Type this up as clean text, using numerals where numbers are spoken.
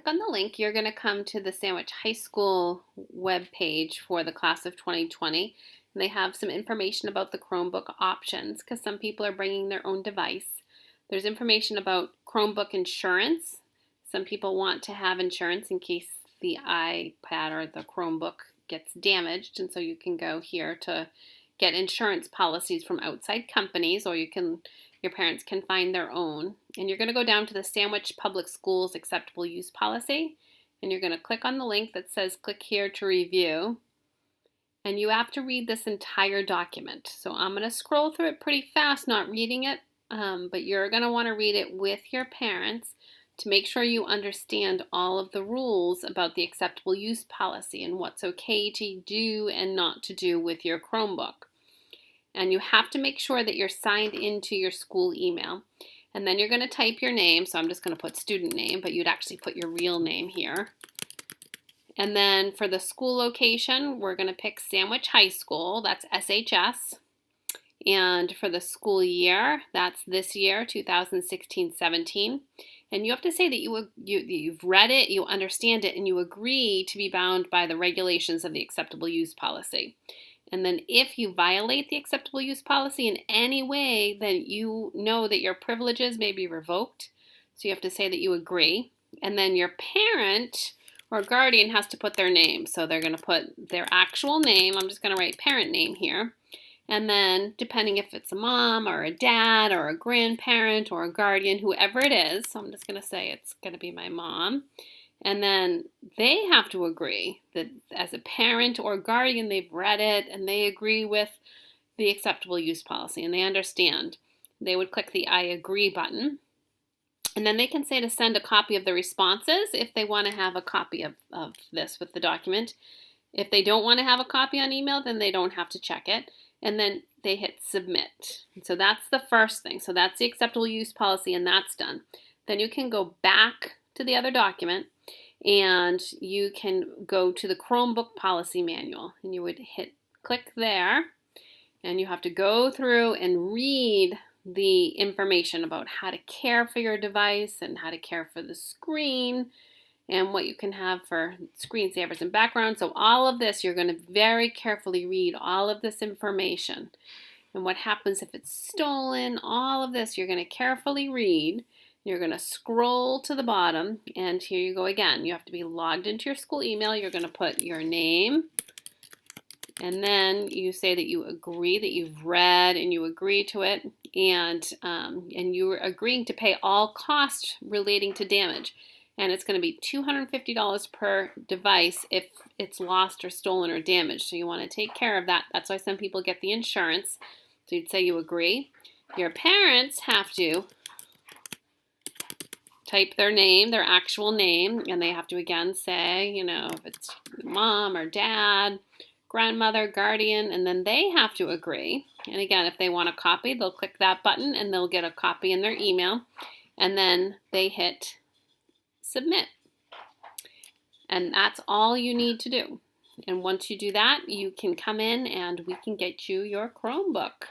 click on the link, you're going to come to the Sandwich High School web page for the class of 2020. And they have some information about the Chromebook options because some people are bringing their own device. There's information about Chromebook insurance. Some people want to have insurance in case the iPad or the Chromebook gets damaged, and so you can go here to get insurance policies from outside companies, or your parents can find their own. And you're going to go down to the Sandwich Public Schools Acceptable Use Policy, and you're going to click on the link that says click here to review. And you have to read this entire document. So I'm going to scroll through it pretty fast, not reading it, but you're going to want to read it with your parents to make sure you understand all of the rules about the acceptable use policy and what's okay to do and not to do with your Chromebook. And you have to make sure that you're signed into your school email. And then you're going to type your name. So I'm just going to put student name, but you'd actually put your real name here. And then for the school location, we're going to pick Sandwich High School. That's SHS. And for the school year, that's this year, 2016-17. And you have to say that you've read it, you understand it, and you agree to be bound by the regulations of the acceptable use policy. And then if you violate the acceptable use policy in any way, then you know that your privileges may be revoked. So you have to say that you agree. And then your parent or guardian has to put their name. So they're going to put their actual name. I'm just going to write parent name here. And then depending if it's a mom or a dad or a grandparent or a guardian, whoever it is, so I'm just going to say it's going to be my mom. And then they have to agree that as a parent or guardian, they've read it and they agree with the acceptable use policy and they understand. They would click the I agree button. And then they can say to send a copy of the responses if they want to have a copy of this with the document. If they don't want to have a copy on email, then they don't have to check it. And then they hit submit. So that's the first thing. So that's the acceptable use policy and that's done. Then you can go back to the other document and you can go to the Chromebook Policy Manual and you would click there and you have to go through and read the information about how to care for your device and how to care for the screen and what you can have for screensavers and background. So all of this, you're going to very carefully read all of this information. And what happens if it's stolen, all of this, you're going to carefully read. You're going to scroll to the bottom, and here you go again. You have to be logged into your school email. You're going to put your name, and then you say that you agree, that you've read, and you agree to it, and you're agreeing to pay all costs relating to damage. And it's going to be $250 per device if it's lost or stolen or damaged. So you want to take care of that. That's why some people get the insurance. So you'd say you agree. Your parents have to type their name, their actual name, and they have to again say, if it's mom or dad, grandmother, guardian, and then they have to agree. And again, if they want a copy, they'll click that button and they'll get a copy in their email. And then they hit submit. And that's all you need to do. And once you do that, you can come in and we can get you your Chromebook.